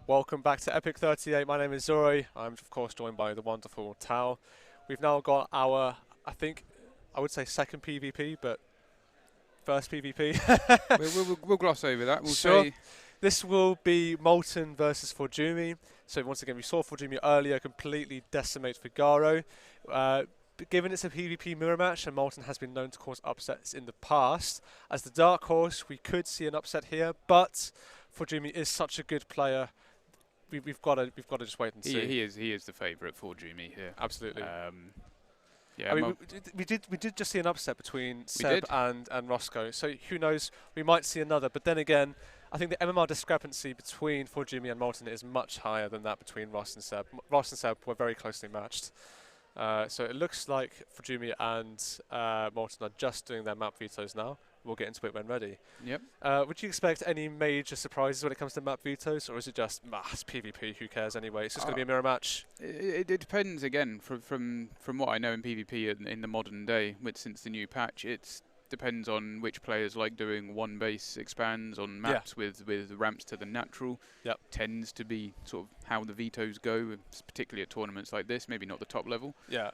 Welcome back to EPIC38. My name is Zoroy. I'm of course joined by the wonderful Tao. We've now got our, I would say second PvP, but first PvP. We'll gloss over that. We'll Sure. say This will be Molten versus ForJumy. So once again, we saw ForJumy earlier completely decimate Figaro. But given it's a PvP mirror match and Molten has been known to cause upsets in the past, as the dark horse, we could see an upset here. But ForJumy is such a good player. We've got to just wait and see. he is the favourite for Jumi here. Absolutely. Yeah, I mean, we did just see an upset between Seb and Roscoe. So who knows? We might see another. But then again, I think the MMR discrepancy between ForJumy and Molten is much higher than that between Ross and Seb. Ross and Seb were very closely matched. So it looks like ForJumy and Molten are just doing their map vetoes now. We'll get into it when ready. Yep. Would you expect any major surprises when it comes to map vetoes, or is it just it's PvP? Who cares anyway? It's just going to be a mirror match. It depends again from what I know in PvP in the modern day. Since the new patch, it depends on which players like doing one base expands on maps with ramps to the natural. Yep. Tends to be sort of how the vetoes go, particularly at tournaments like this. Maybe not the top level. Yeah.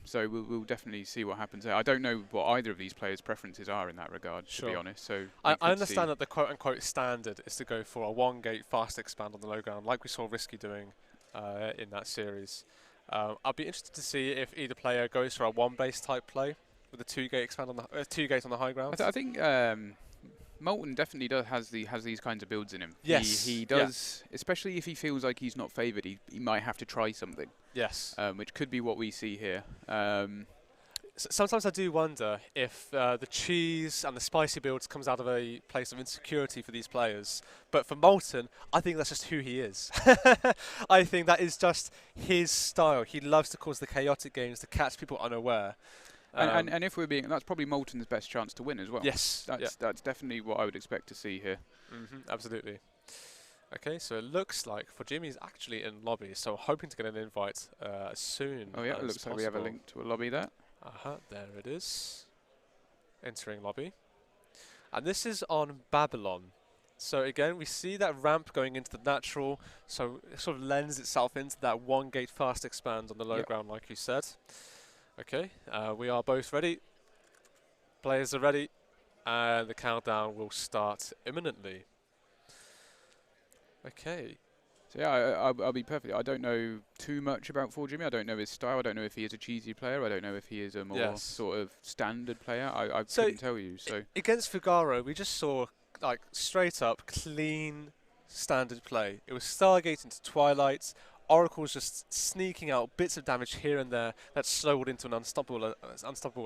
So we'll definitely see what happens there. I don't know what either of these players' preferences are in that regard, to be honest. So I understand that the quote-unquote standard is to go for a one-gate fast expand on the low ground, like we saw Risky doing in that series. I'll be interested to see if either player goes for a one-base type play with a two-gate expand on the two-gate on the high ground. I think Molten definitely has these kinds of builds in him. Yes, he does, especially if he feels like he's not favoured. He might have to try something. Yes, which could be what we see here. Sometimes I do wonder if the cheese and the spicy builds comes out of a place of insecurity for these players. But for Molten, I think that's just who he is. I think that is just his style. He loves to cause the chaotic games to catch people unaware. And if we're being, that's probably Molten's best chance to win as well. Yes, that's definitely what I would expect to see here. Absolutely. Okay, so it looks like ForJumy is actually in lobby, so hoping to get an invite soon. Oh yeah, it looks like we have a link to a lobby there. There it is. Entering lobby. And this is on Babylon. So again, we see that ramp going into the natural, so it sort of lends itself into that one gate fast expand on the low ground, like you said. Okay, we are both ready. Players are ready, and the countdown will start imminently. Okay. So yeah, I'll be perfect. I don't know too much about ForJumy. I don't know his style. I don't know if he is a cheesy player. I don't know if he is a more sort of standard player. I couldn't tell you. So against Figaro, we just saw like straight up clean standard play. It was Stargate into Twilight. Oracle's just sneaking out bits of damage here and there that slowed into an unstoppable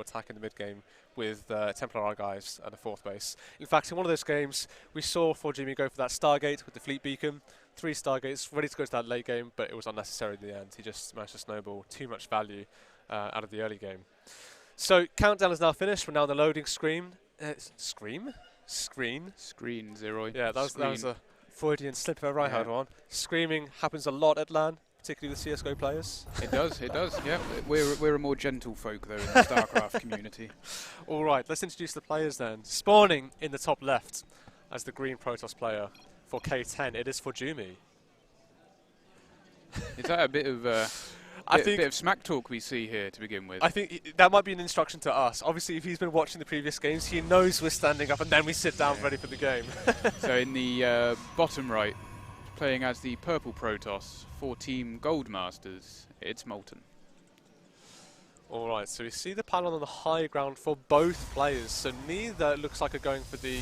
attack in the mid game with Templar Archives and a fourth base. In fact, in one of those games, we saw ForJumy go for that Stargate with the Fleet Beacon. 3 Stargates, ready to go to that late game, but it was unnecessary in the end. He just managed to snowball too much value out of the early game. So, countdown is now finished. We're now in the loading screen. Screen, Zero. Yeah, that was a Freudian slip if I right had one. Screaming happens a lot at LAN, particularly with CSGO players. It does, yeah. We're a more gentle folk, though, in the Starcraft community. All right, let's introduce the players then. Spawning in the top left as the green Protoss player for K10, it is ForJumy. Is that a bit of bit of smack talk we see here to begin with? I think that might be an instruction to us. Obviously, if he's been watching the previous games, he knows we're standing up and then we sit down ready for the game. So in the bottom right, playing as the purple Protoss for Team Goldmasters, it's Molten. All right, so we see the pylon on the high ground for both players. So neither looks like are going for the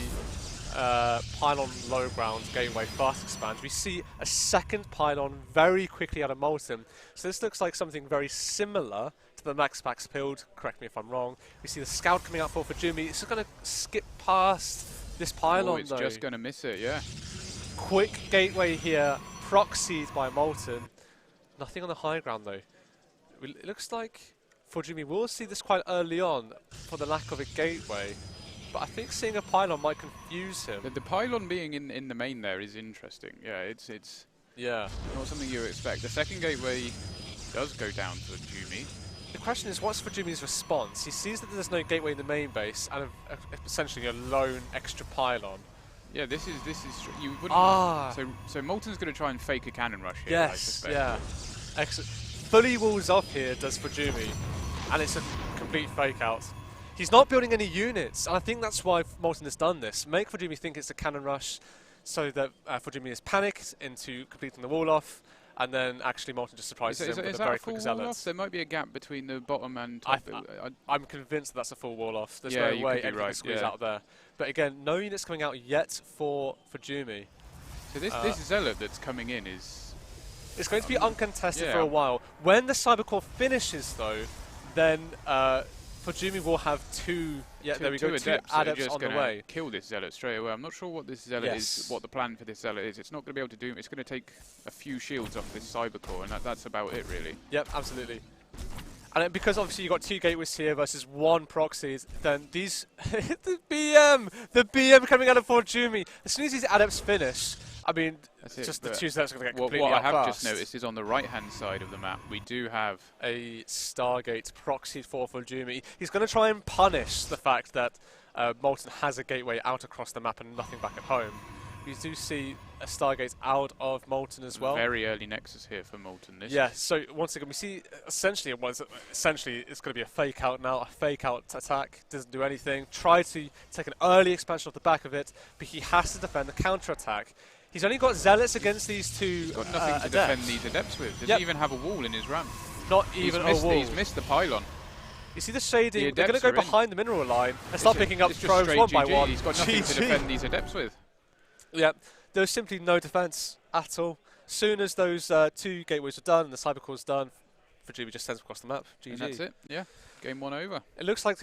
pylon low ground gateway fast expand. We see a second pylon very quickly out of Molten. So this looks like something very similar to the Max Pax build. Correct me if I'm wrong. We see the scout coming out for ForJumy. It's just going to skip past this pylon it's though. Just going to miss it, yeah. Quick gateway here, proxied by Molten. Nothing on the high ground though. It looks like ForJumy will see this quite early on for the lack of a gateway. But I think seeing a pylon might confuse him. The pylon being in the main there is interesting. Yeah, it's not something you expect. The second gateway does go down to Jumi. The question is, what's ForJumy's response? He sees that there's no gateway in the main base and essentially a lone extra pylon. Yeah, this is you wouldn't. Ah. So Molten's going to try and fake a cannon rush here. I Yes. suspect. Yeah. Excellent. Fully walls off here does ForJumy, and it's a complete fake out. He's not building any units, and I think that's why Molten has done this. Make ForJumy think it's a cannon rush, so that ForJumy is panicked into completing the wall off, and then actually Molten just surprises him with a very quick zealot. There might be a gap between the bottom and top. I'm convinced that's a full wall off. There's Yeah, no you way could be anything can right, squeeze yeah. out there. But again, no units coming out yet for ForJumy. So this zealot that's coming in is. It's going to be uncontested yeah. for a while. When the Cybercore finishes, though, then ForJumy will have two. Yeah, there we go. Two adepts on the way. Kill this zealot straight away. I'm not sure what this zealot is. What the plan for this zealot is. It's not going to be able to do. It's going to take a few shields off this Cybercore, and that's about it, really. Yep, absolutely. And because obviously you've got two gateways here versus one proxies, then these the BM coming out of ForJumy. As soon as these adepts finish, I mean, just the two zealots are going to get completely What I have outclassed. just noticed is on the right-hand side of the map, we do have a Stargate proxy for ForJumy. He's going to try and punish the fact that Molten has a gateway out across the map and nothing back at home. We do see a Stargate out of Molten as well. Very early Nexus here for Molten. So once again, we see essentially it's going to be a fake out now, a fake out attack, doesn't do anything. Try to take an early expansion off the back of it, but he has to defend the counter attack. He's only got zealots against these two He's got nothing to defend these adepts with. Doesn't even have a wall in his ramp. Not even a wall. He's missed the pylon. You see the shading, they're going to go behind the mineral line and start picking up probes straight one GG. by one. He's got nothing to defend these adepts with. Yeah, there's simply no defense at all. Soon as those two gateways are done and the Cybercore's done, ForJumy just sends across the map. GG. And that's it. Yeah, game one over. It looks like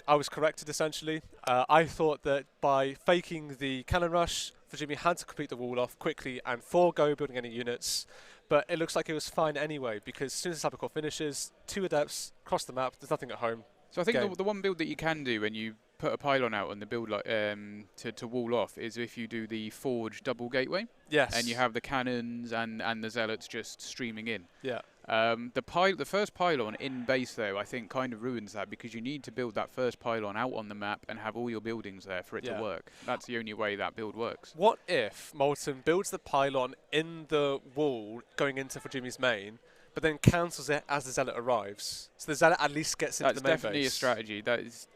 I was corrected essentially. I thought that by faking the cannon rush, ForJumy had to complete the wall off quickly and forego building any units. But it looks like it was fine anyway, because as soon as the Cybercore finishes, two adepts across the map, there's nothing at home. So I think the one build that you can do when you put a pylon out on the build to wall off is if you do the Forge double gateway. Yes. And you have the cannons and the zealots just streaming in. Yeah. The first pylon in base, though, I think kind of ruins that, because you need to build that first pylon out on the map and have all your buildings there for it to work. That's the only way that build works. What if Molten builds the pylon in the wall going into ForJumy's main, but then cancels it as the zealot arrives? So the zealot at least gets into the main base. That's definitely a strategy. That is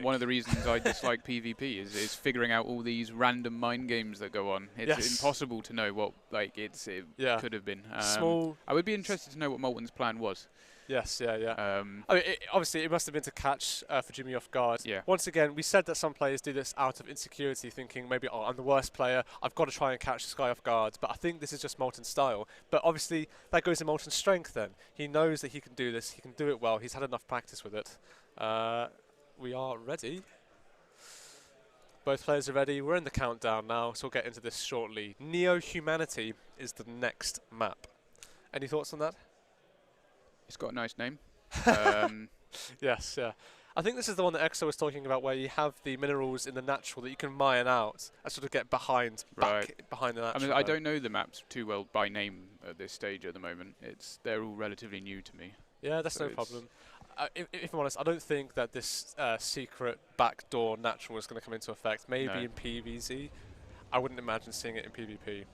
one of the reasons I dislike PvP is figuring out all these random mind games that go on. It's impossible to know what it could have been. I would be interested to know what Molten's plan was. Yes, yeah. I mean, obviously, it must have been to catch ForJumy off guard. Yeah. Once again, we said that some players do this out of insecurity, thinking maybe, oh, I'm the worst player, I've got to try and catch this guy off guard. But I think this is just Molten's style. But obviously, that goes in Molten's strength then. He knows that he can do this, he can do it well, he's had enough practice with it. We are ready. Both players are ready. We're in the countdown now, so we'll get into this shortly. Neo-Humanity is the next map. Any thoughts on that? It's got a nice name. Yes, yeah. I think this is the one that Exo was talking about, where you have the minerals in the natural that you can mine out and sort of get behind the natural. I mean, I don't know the maps too well by name at this stage at the moment. They're all relatively new to me. Yeah, that's no problem. If I'm honest, I don't think that this secret backdoor natural is going to come into effect. Maybe in PvZ. I wouldn't imagine seeing it in PvP.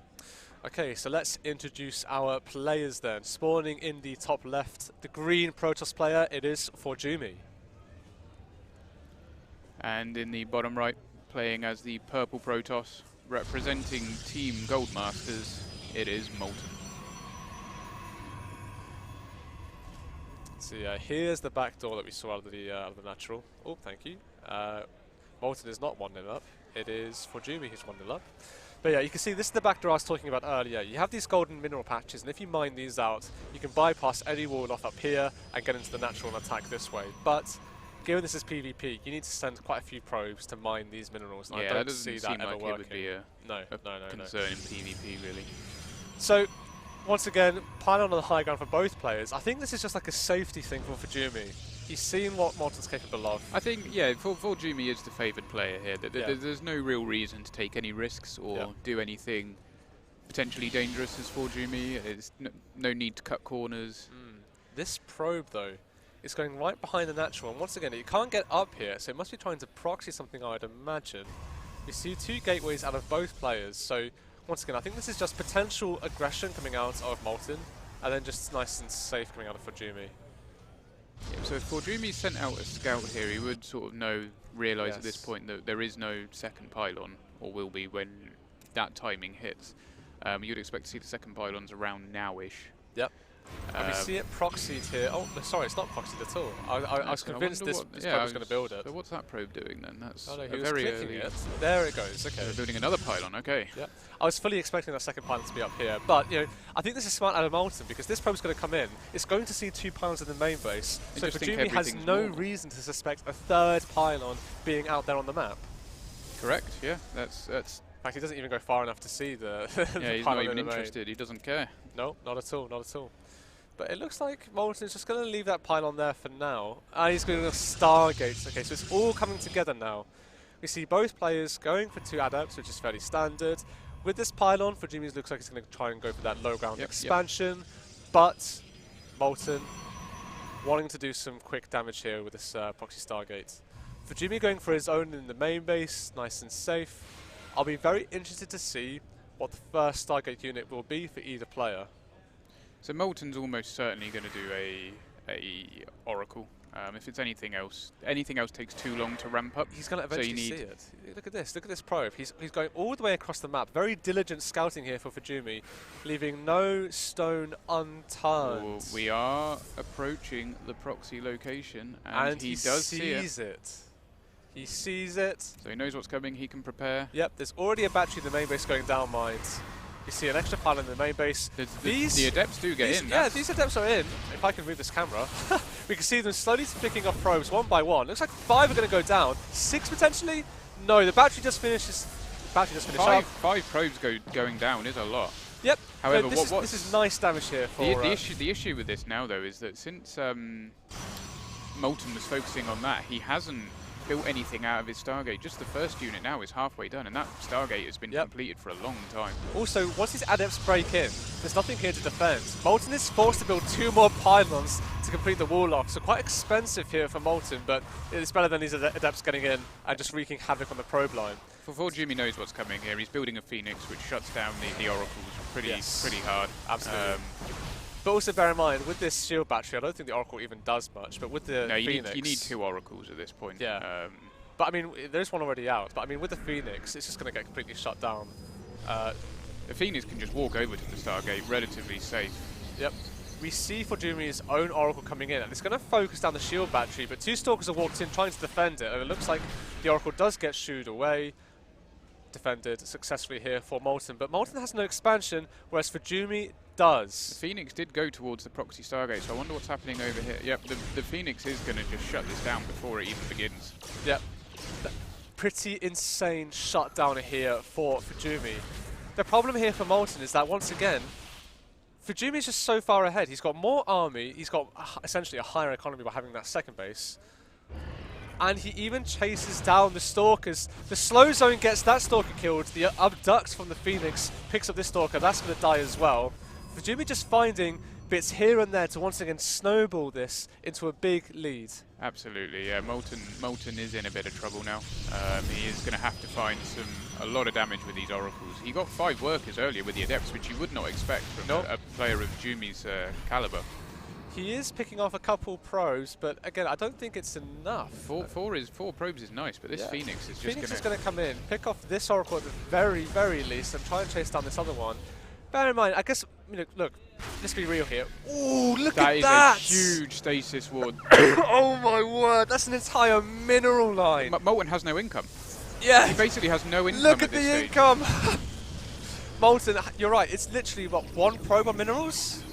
Okay, so let's introduce our players then. Spawning in the top left, the green Protoss player, it is ForJumy. And in the bottom right, playing as the purple Protoss, representing Team Goldmasters, it is Molten. So yeah, here's the back door that we saw out of the natural. Oh, thank you. Molten is not 1-0 up. It is ForJumy who's 1-0 up. But yeah, you can see this is the back door I was talking about earlier. You have these golden mineral patches, and if you mine these out, you can bypass any wall off up here and get into the natural and attack this way. But given this is PvP, you need to send quite a few probes to mine these minerals. And yeah, I don't that doesn't see seem that ever like working. it would be a concern in PvP, really. So, once again, pylon on the high ground for both players. I think this is just like a safety thing for ForJumy. He's seen what Molten's capable of. I think, yeah, ForJumy is the favoured player here. There's no real reason to take any risks or do anything potentially dangerous as ForJumy. There's no need to cut corners. This probe, though, It's going right behind the natural, and once again, it can't get up here, so it must be trying to proxy something, I'd imagine. We see 2 gateways out of both players, so once again, I think this is just potential aggression coming out of Molten, and then just nice and safe coming out of ForJumy. Yeah, so if ForJumy sent out a scout here, he would sort of realise at this point that there is no second pylon, or will be when that timing hits. You'd expect to see the second pylons around now-ish. Yep. And we see it proxied here. Oh, no, sorry, it's not proxied at all. I was convinced this probe was going to build it. So what's that probe doing then? That's he was very clicking it. There it goes. Okay. They're building another pylon. Okay. Yeah. I was fully expecting that second pylon to be up here, but you know, I think this is smart out of Molten because this probe's going to come in. It's going to see 2 pylons in the main base, so ForJumy has no reason to suspect a 3rd pylon being out there on the map. Correct. Yeah. That's. In fact, he doesn't even go far enough to see the. Yeah, he's not even interested. He doesn't care. No, not at all. Not at all. But it looks like Molten's just going to leave that pylon there for now. And he's going to Stargate. Okay, so it's all coming together now. We see both players going for 2 adepts, which is fairly standard. With this pylon, ForJumy looks like he's going to try and go for that low ground expansion. But Molten wanting to do some quick damage here with this proxy Stargate. ForJumy going for his own in the main base, nice and safe. I'll be very interested to see what the first Stargate unit will be for either player. So Molten's almost certainly going to do a Oracle. If it's anything else takes too long to ramp up. He's going to eventually see it. Look at this probe. He's going all the way across the map. Very diligent scouting here for ForJumy, leaving no stone unturned. Well, we are approaching the proxy location, and he does see it. He sees it. So he knows what's coming. He can prepare. Yep. There's already a battery in the main base going down mines. You see an extra pylon in the main base. The adepts do get in. Yeah, these adepts are in. If I can move this camera, we can see them slowly picking off probes one by one. Looks like 5 are going to go down. 6 potentially? No, the battery just finishes. Up. 5 probes going down is a lot. Yep. However, this is nice damage here for the issue with this now though is that since Molten was focusing on that, he hasn't built anything out of his Stargate. Just the first unit now is halfway done, and that Stargate has been completed for a long time. Also, once his adepts break in, there's nothing here to defend. Molten is forced to build 2 more pylons to complete the wall lock, so quite expensive here for Molten, but it's better than these adepts getting in and just wreaking havoc on the probe line. ForJumy knows what's coming here. He's building a Phoenix, which shuts down the Oracles pretty hard. Absolutely. But also bear in mind, with this shield battery, I don't think the Oracle even does much, but with the Phoenix... you need 2 Oracles at this point. Yeah. But I mean, there's one already out, but I mean, with the Phoenix, it's just going to get completely shut down. The Phoenix can just walk over to the Stargate, relatively safe. Yep. We see ForJumy's own Oracle coming in, and it's going to focus down the shield battery, but 2 Stalkers have walked in trying to defend it, and it looks like the Oracle does get shooed away. Defended successfully here for Molten, but Molten has no expansion, whereas ForJumy does. The Phoenix did go towards the proxy Stargate, so I wonder what's happening over here. Yep, the Phoenix is going to just shut this down before it even begins. Yep. Pretty insane shutdown here for ForJumy. The problem here for Molten is that, once again, ForJumy is just so far ahead. He's got more army, he's got essentially a higher economy by having that second base. And he even chases down the Stalkers. The slow zone gets that Stalker killed. The abduct from the Phoenix picks up this Stalker. That's going to die as well. ForJumy just finding bits here and there to once again snowball this into a big lead. Absolutely, yeah. Molten is in a bit of trouble now. He is going to have to find a lot of damage with these Oracles. He got 5 workers earlier with the Adepts, which you would not expect from a player of Jumy's caliber. He is picking off a couple probes, but again, I don't think it's enough. 4 probes is nice, but this Phoenix is just going to come in, pick off this Oracle at the very, very least, and try and chase down this other one. Bear in mind, I guess, look, let's be real here. Ooh, look at that! That is a huge stasis ward. Oh my word, that's an entire mineral line. Molten has no income. Yeah. He basically has no income. Look at the income. Molten, you're right, it's literally, what, 1 probe on minerals?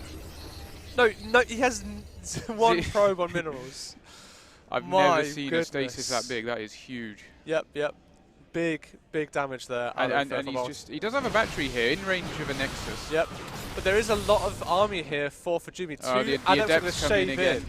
No, he has 1 probe on minerals. I've never seen a stasis that big. That is huge. Yep. Big damage there. And he does have a battery here in range of a Nexus. Yep. But there is a lot of army here for ForJumy. 2 Adepts going to shave in.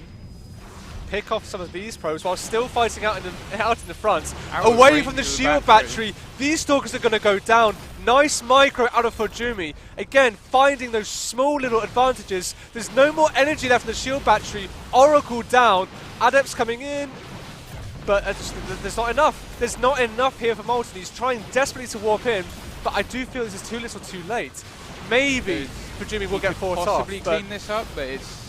Pick off some of these probes while still fighting out in the front. Away from the shield battery. These Stalkers are going to go down. Nice micro out of ForJumy. Again, finding those small little advantages. There's no more energy left in the shield battery. Oracle down. Adepts coming in. But there's not enough. There's not enough here for Molten. He's trying desperately to warp in. But I do feel this is too little too late. Maybe ForJumy will get forced off. Possibly clean this up, but it's...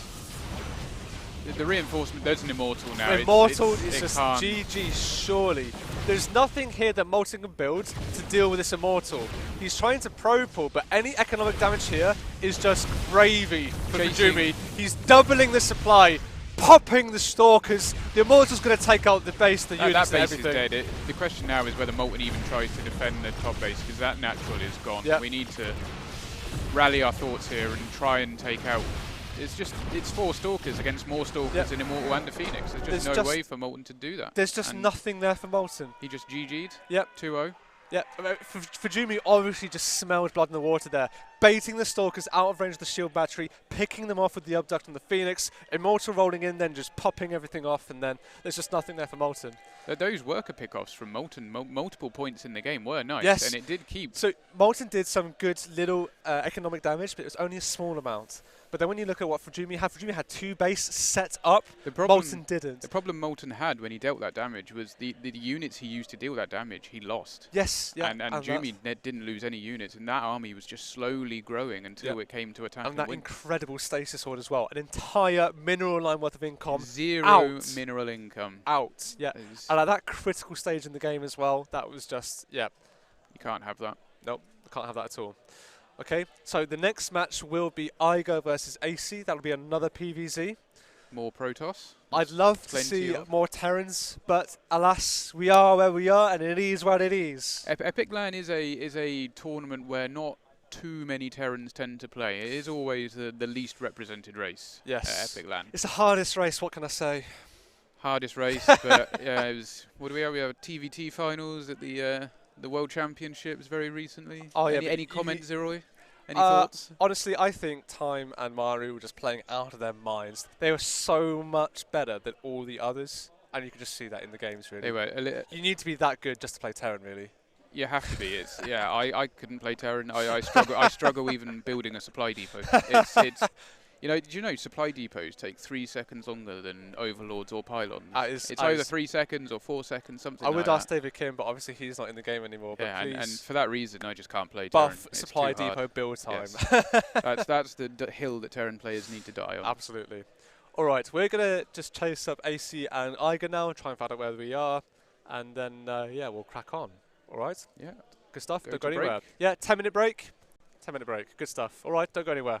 The reinforcement, there's an Immortal now. Immortal is just GG, surely. There's nothing here that Molten can build to deal with this Immortal. He's trying to pro pull, but any economic damage here is just gravy for ForJumy. He's doubling the supply, popping the Stalkers. The Immortal's going to take out the base, the units, that base and everything. is dead. The question now is whether Molten even tries to defend the top base, because that natural is gone. Yep. We need to rally our thoughts here and try and take out... It's 4 Stalkers against more Stalkers in Immortal and the Phoenix. There's just no way for Molten to do that. There's just nothing there for Molten. He just GG'd. Yep. 2-0. Yeah, ForJumy obviously just smelled blood in the water there. Baiting the Stalkers out of range of the shield battery, picking them off with the Abduct and the Phoenix, Immortal rolling in, then just popping everything off, and then there's just nothing there for Molten. Those worker pickoffs from Molten, multiple points in the game were nice, yes. And it did keep... So Molten did some good little economic damage, but it was only a small amount. But then when you look at what ForJumy had 2 base set up, Molten didn't. The problem Molten had when he dealt that damage was the units he used to deal that damage, he lost. Yes, yeah. And Jumy didn't lose any units, and that army was just slowly growing until it came to attack. And that incredible stasis horde as well. An entire mineral line worth of income. 0 mineral income. Out, yeah. And at that critical stage in the game as well, that was just, You can't have that. Nope, can't have that at all. Okay, so the next match will be Igo versus AC. That'll be another PvZ. More Protoss. I'd love to see more Terrans, but alas, we are where we are, and it is what it is. Epic LAN is a tournament where not too many Terrans tend to play. It is always the least represented race. Yes. Epic LAN. It's the hardest race. What can I say? Hardest race, but yeah, it was. What do we have? We have TVT finals at the World Championships very recently. Oh yeah. Any comments, Zeroy? Any thoughts? Honestly, I think Time and Maru were just playing out of their minds. They were so much better than all the others, and you could just see that in the games, really. They were. You need to be that good just to play Terran, really. You have to be. It's I couldn't play Terran. I struggle. I struggle even building a supply depot. It's you know, did you know supply depots take 3 seconds longer than Overlords or Pylons? It's either 3 seconds or 4 seconds, something like that. I would ask David Kim, but obviously he's not in the game anymore. But yeah, please and for that reason, I just can't play Terran. Buff supply depot build time. Yes. that's the hill that Terran players need to die on. Absolutely. All right, we're going to just chase up AC and Iger now, try and find out where we are, and then, we'll crack on. All right? Yeah. Good stuff. Go don't go to anywhere. break. Yeah, 10-minute break. 10-minute break. Good stuff. All right, don't go anywhere.